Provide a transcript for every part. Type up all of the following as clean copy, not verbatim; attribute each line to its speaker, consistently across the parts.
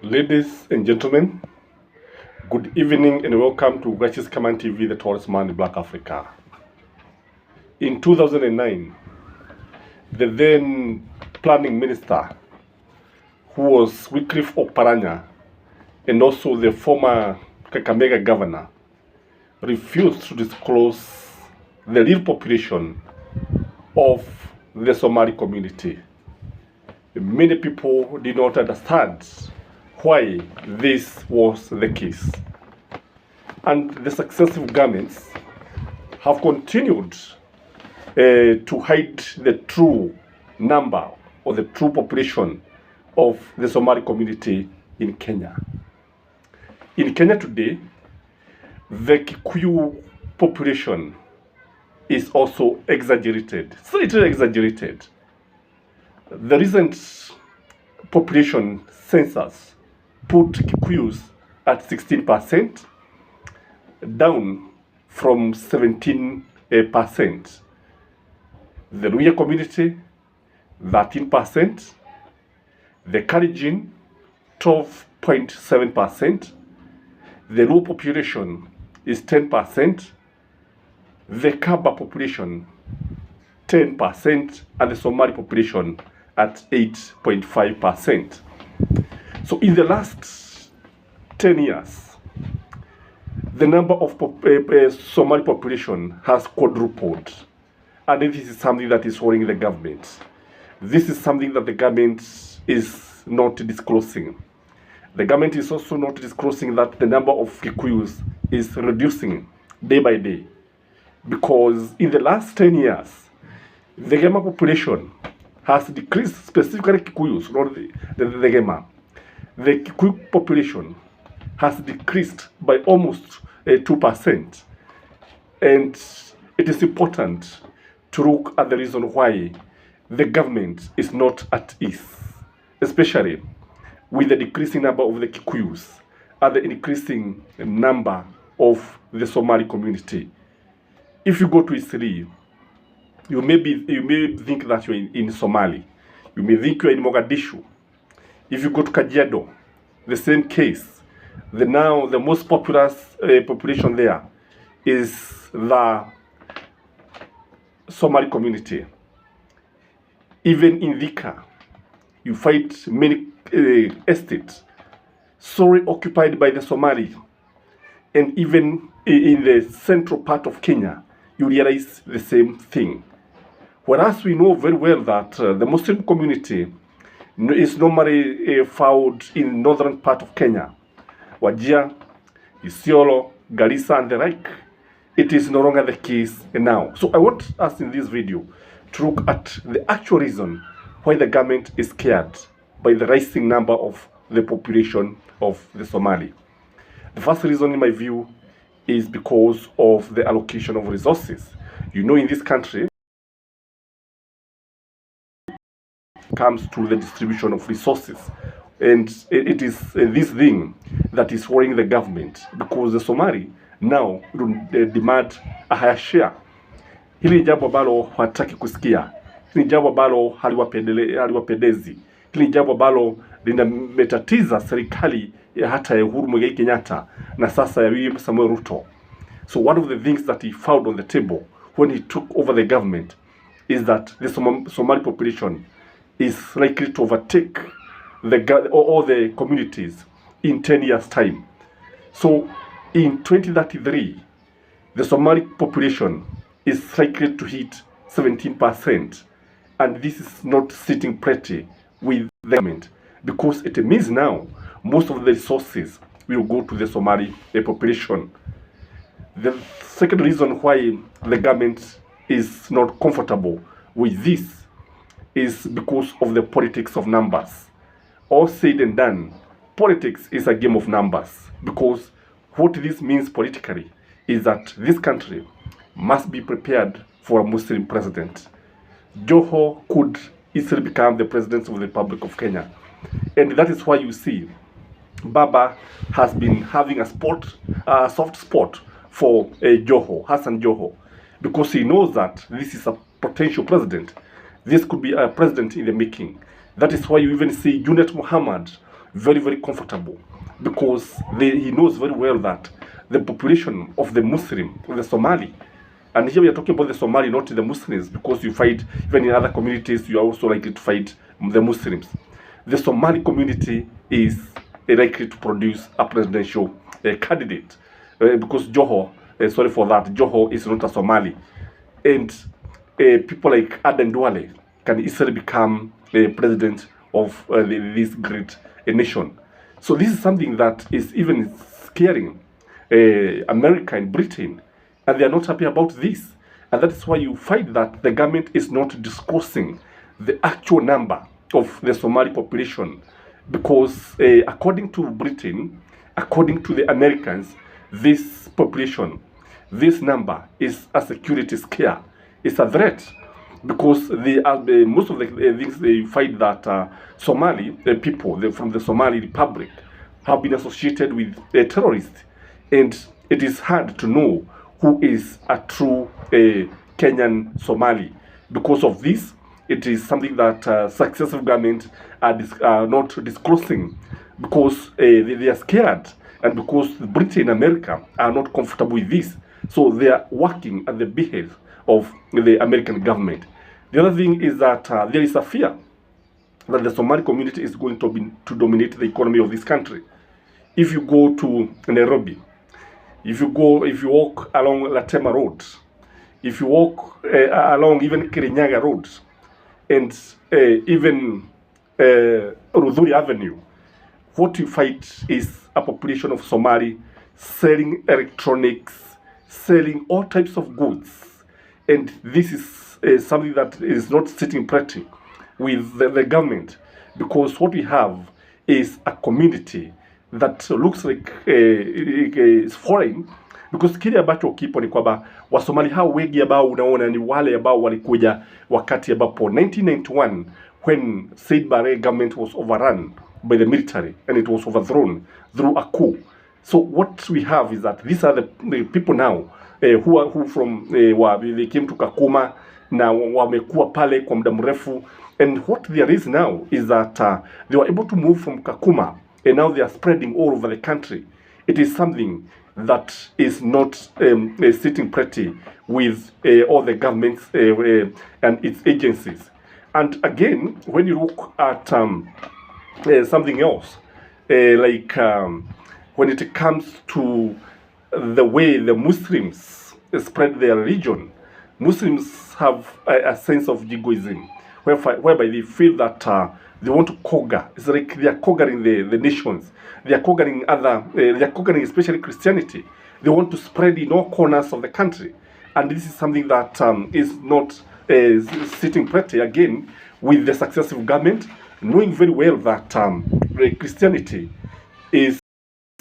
Speaker 1: Ladies and gentlemen, good evening and welcome to Righteous Command TV, the tallest man in Black Africa. In 2009, the then planning minister, who was Wycliffe Oparanya, and also the former Kakamega governor, refused to disclose the real population of the Somali community. Many people did not understand why this was the case. And the successive governments have continued to hide the true number or the true population of the Somali community in Kenya. In Kenya today, the Kikuyu population is also exaggerated, slightly exaggerated. The recent population census put Kikuyus at 16%, down from 17%. The Luhya community, 13%. The Kalenjin, 12.7%. The Luo population is 10%. The Kaba population, 10%. And the Somali population at 8.5%. So in the last 10 years, the number of Somali population has quadrupled. And this is something that is worrying the government. This is something that the government is not disclosing. The government is also not disclosing that the number of Kikuyus is reducing day by day. Because in the last 10 years, the Gema population has decreased, specifically Kikuyus, not the Gema. The Kikuyu population has decreased by almost 2%. And it is important to look at the reason why the government is not at ease, especially with the decreasing number of the Kikuyus and the increasing number of the Somali community. If you go to Isili, you may think that you're in Somali. You may think you're in Mogadishu. If you go to Kajiado, the same case. The most populous population there is the Somali community. Even in Thika, you find many estates solely occupied by the Somali. And even in the central part of Kenya, you realize the same thing. Whereas we know very well that the Muslim community is normally found in northern part of Kenya, Wajir, Isiolo, Garissa, and the like. It is no longer the case now. So I want us in this video to look at the actual reason why the government is scared by the rising number of the population of the Somali. The first reason, in my view, is because of the allocation of resources. You know, in this country, comes to the distribution of resources, and it is this thing that is worrying the government, because the Somali now demand a higher share. Hili jambo ambalo hawataki kusikia, hili jambo ambalo haliwapendezi, hili jambo ambalo linametatiza serikali hata ya Uhuru Muigai Kenyatta na sasa ya William Samoei Ruto. So one of the things that he found on the table when he took over the government is that the Somali population is likely to overtake all the communities in 10 years' time. So in 2033, the Somali population is likely to hit 17%. And this is not sitting pretty with the government, because it means now most of the resources will go to the Somali population. The second reason why the government is not comfortable with this is because of the politics of numbers. All said and done, politics is a game of numbers, because what this means politically is that this country must be prepared for a Muslim president. Joho could easily become the president of the Republic of Kenya. And that is why you see Baba has been having a soft spot for Joho, Hassan Joho, because he knows that this is a potential president. This could be a president in the making. That is why you even see Junet Mohammed very, very comfortable, because he knows very well that the population of the Muslim, the Somali, and here we are talking about the Somali, not the Muslims, because you fight, even in other communities, you are also likely to fight the Muslims. The Somali community is likely to produce a presidential candidate, because sorry for that, Joho is not a Somali. And people like Aden Duale can easily become president of this great nation. So this is something that is even scaring America and Britain, and they are not happy about this. And that is why you find that the government is not disclosing the actual number of the Somali population, because according to Britain, according to the Americans, this population, this number is a security scare. It's a threat, because most of the things they find that Somali people from the Somali Republic have been associated with terrorists, and it is hard to know who is a true Kenyan Somali. Because of this, it is something that successive governments are not disclosing, because they are scared, and because Britain and America are not comfortable with this. So they are working at the behest of the American government. The other thing is that there is a fear that the Somali community is going to dominate the economy of this country. If you go to Nairobi, if you walk along Latema Road, if you walk along even Kirinyaga Road, and even Rudhuri Avenue, what you find is a population of Somali selling electronics, selling all types of goods. And this is something that is not sitting pretty with the government, because what we have is a community that looks like is foreign, because kile ambacho kipo ni kwamba Wasomali hao wengi ambao unaona ni wale ambao walikuja wakati ambapo 1991 when Said Barre government was overrun by the military and it was overthrown through a coup. So what we have is that these are the people now who from they came to Kakuma na wamekuwa pale kwa muda mrefu, and what there is now is that they were able to move from Kakuma, and now they are spreading all over the country. It is something that is not sitting pretty with all the governments and its agencies. And again, when you look at something else, like when it comes to the way the Muslims spread their religion, Muslims have a sense of jingoism, whereby they feel that they want to conquer. It's like they are conquering the nations. They are conquering they are conquering especially Christianity. They want to spread in all corners of the country. And this is something that is not sitting pretty, again, with the successive government, knowing very well that Christianity is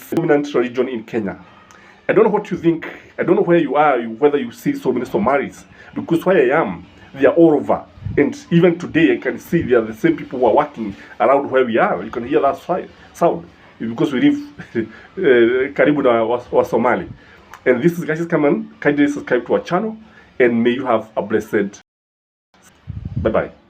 Speaker 1: the dominant religion in Kenya. I don't know what you think. I don't know where you are, whether you see so many Somalis, because where I am, they are all over. And even today, I can see they are the same people who are working around where we are. You can hear that sound, because we live karibu na wa Somali. And this is guys, come on, kindly subscribe to our channel, and may you have a blessed. Bye bye.